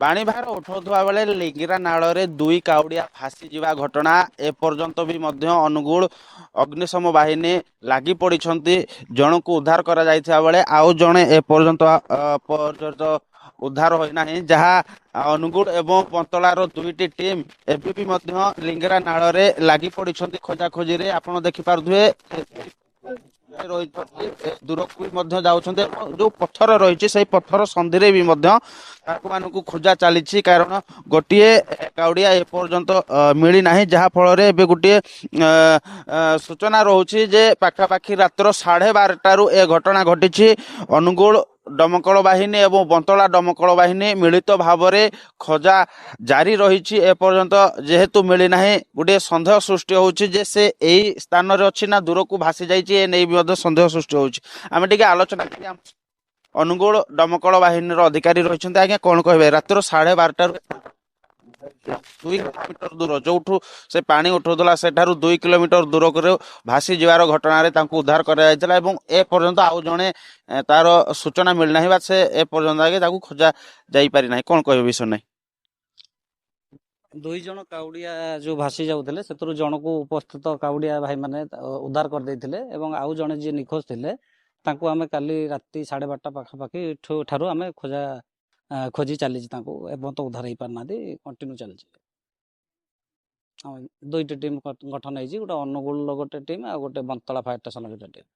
ପାଣି ଭାର ଉଠାଉଥିବା ବେଳେ ଲିଙ୍ଗିରା ନାଳରେ ଦୁଇ କାଉଡ଼ିଆ ଭାସିଯିବା ଘଟଣା ଏପର୍ଯ୍ୟନ୍ତ ବି ମଧ୍ୟ ଅନୁଗୁଳ ଅଗ୍ନିଶମ ବାହିନୀ ଲାଗି ପଡ଼ିଛନ୍ତି। ଜଣକୁ ଉଦ୍ଧାର କରାଯାଇଥିବା ବେଳେ ଆଉ ଜଣେ ପର୍ଯ୍ୟନ୍ତ ଉଦ୍ଧାର ହୋଇନାହିଁ। ଯାହା ଅନୁଗୁଳ ଏବଂ ପନ୍ତଳାର ଦୁଇଟି ଟିମ୍ ଏବେ ବି ମଧ୍ୟ ଲିଙ୍ଗିରା ନାଳରେ ଲାଗି ପଡ଼ିଛନ୍ତି ଖୋଜାଖୋଜିରେ। ଆପଣ ଦେଖିପାରୁଥିବେ ରହିଛନ୍ତି ଦୂରକୁ ବି ମଧ୍ୟ ଯାଉଛନ୍ତି ଏବଂ ଯୋଉ ପଥର ରହିଛି ସେଇ ପଥର ସନ୍ଧିରେ ବି ମଧ୍ୟ ତାଙ୍କୁ ମାନଙ୍କୁ ଖୋଜା ଚାଲିଛି, କାରଣ ଗୋଟିଏ କାଉଡ଼ିଆ ଏପର୍ଯ୍ୟନ୍ତ ମିଳିନାହିଁ। ଯାହା ଫଳରେ ଏବେ ଗୋଟିଏ ସୂଚନା ରହୁଛି ଯେ ପାଖାପାଖି ରାତ୍ର 12:30ରୁ ଏ ଘଟଣା ଘଟିଛି। ଅନୁଗୁଳ ଦମକଳ ବାହିନୀ ଏବଂ ବନ୍ତଳା ଦମକଳ ବାହିନୀ ମିଳିତ ଭାବରେ ଖୋଜା ଜାରି ରହିଛି। ଏପର୍ଯ୍ୟନ୍ତ ଯେହେତୁ ମିଳିନାହିଁ, ଗୋଟିଏ ସନ୍ଦେହ ସୃଷ୍ଟି ହେଉଛି ଯେ ସେ ଏଇ ସ୍ଥାନରେ ଅଛି ନା ଦୂରକୁ ଭାସି ଯାଇଛି, ଏ ନେଇ ମଧ୍ୟ ସନ୍ଦେହ ସୃଷ୍ଟି ହେଉଛି। ଆମେ ଟିକେ ଆଲୋଚନା କରିବା। ଅନୁଗୁଳ ଦମକଳ ବାହିନୀର ଅଧିକାରୀ ରହିଛନ୍ତି। ଆଜ୍ଞା, କଣ କହିବେ? ରାତ୍ର 12:30ରୁ 2 କିଲୋମିଟର ଦୂର ଯୋଉଠୁ ସେ ପାଣି ଉଠଉଥିଲା ସେଠାରୁ 2 କିଲୋମିଟର ଦୂରକୁ ଭାସି ଯିବାର ଘଟଣାରେ ତାଙ୍କୁ ଉଦ୍ଧାର କରାଯାଇଥିଲା ଏବଂ ଏ ପର୍ଯ୍ୟନ୍ତ ଆଉ ଜଣେ ତାର ସୂଚନା ମିଳିନାହିଁ ବା ସେ ଏ ପର୍ଯ୍ୟନ୍ତ ଆগে ତାକୁ ଖୋଜା ଯାଇପାରି ନାହିଁ। କଣ କହିବେ ବିଷୟ ନାହିଁ? ଦୁଇ ଜଣ କାଉଡ଼ିଆ ଯେଉଁ ଭାସି ଯାଉଥିଲେ ସେଥିରୁ ଜଣକୁ ଉପସ୍ଥିତ କାଉଡ଼ିଆ ଭାଇମାନେ ଉଦ୍ଧାର କରିଦେଇଥିଲେ ଏବଂ ଆଉ ଜଣେ ଯିଏ ନିଖୋଜ ଥିଲେ ତାଙ୍କୁ ଆମେ କାଲି ରାତି 12:30 ପାଖାପାଖି ଠାରୁ ଆମେ ଖୋଜି ଚାଲିଛି। ତାଙ୍କୁ ଏବଂ ତ ଉଦ୍ଧାର ହେଇପାରିନାହାନ୍ତି, କଣ୍ଟିନ୍ୟୁ ଚାଲିଛି। ଦୁଇଟି ଟିମ୍ ଗଠନ ହେଇଛି, ଗୋଟେ ଅନୁଗୁଳ ଗୋଟେ ଟିମ୍ ଆଉ ଗୋଟେ ବନ୍ତଳା ଫାୟାର ଷ୍ଟେସନ ଗୋଟେ ଟିମ୍।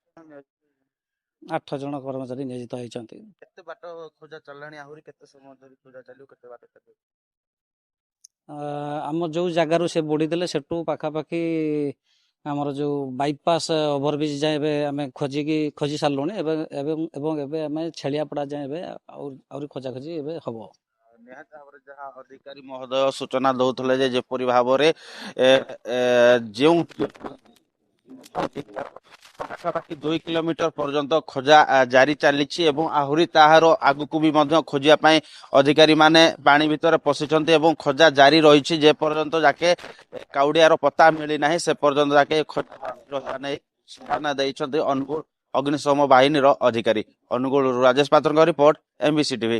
8 ଜଣ କର୍ମଚାରୀ ନିୟୋଜିତ ହେଇଛନ୍ତି। କେତେ ବାଟ ଖୋଜା ଚାଲିଲାଣି? ଆହୁରି କେତେ ସମୟ ଧରି ଖୋଜା ଚାଲିବ? କେତେ ବାଟ ଚାଲିବ? ଆମ ଯେଉଁ ଜାଗାରୁ ସେ ବୁଡ଼ିଥିଲେ ସେଠୁ ପାଖାପାଖି ଆମର ଯେଉଁ ବାଇପାସ୍ ଓଭରବ୍ରିଜ୍ ଯାଏଁ ଏବେ ଆମେ ଖୋଜି ସାରିଲୁଣି। ଏବଂ ଏବେ ଆମେ ଛେଳିଆପଡ଼ା ଯାଏଁ ଏବେ ଆହୁରି ଖୋଜାଖୋଜି ଏବେ ହେବ। ନିହାତି ଭାବରେ ଯାହା ଅଧିକାରୀ ମହୋଦୟ ସୂଚନା ଦଉଥିଲେ ଯେ ଯେପରି ଭାବରେ ଯେଉଁ ପାଖାପାଖି 2 କିଲୋମିଟର ପର୍ଯ୍ୟନ୍ତ ଖୋଜା ଜାରି ଚାଲିଛି ଏବଂ ଆହୁରି ତାହାର ଆଗକୁ ବି ମଧ୍ୟ ଖୋଜିବା ପାଇଁ ଅଧିକାରୀ ମାନେ ପାଣି ଭିତରେ ପଶିଛନ୍ତି ଏବଂ ଖୋଜା ଜାରି ରହିଛି। ଯେ ପର୍ଯ୍ୟନ୍ତ ଯାକେ କାଉଡ଼ିଆର ପତା ମିଳିନାହିଁ ସେ ପର୍ଯ୍ୟନ୍ତ ଯାକେ ଖୋଜା ନେଇ ସୂଚନା ଦେଇଛନ୍ତି ଅନୁଗୁଳ ଅଗ୍ନିଶମ ବାହିନୀର ଅଧିକାରୀ। ଅନୁଗୁଳରୁ ରାଜେଶ ପାତ୍ରଙ୍କ ରିପୋର୍ଟ, MBC TV।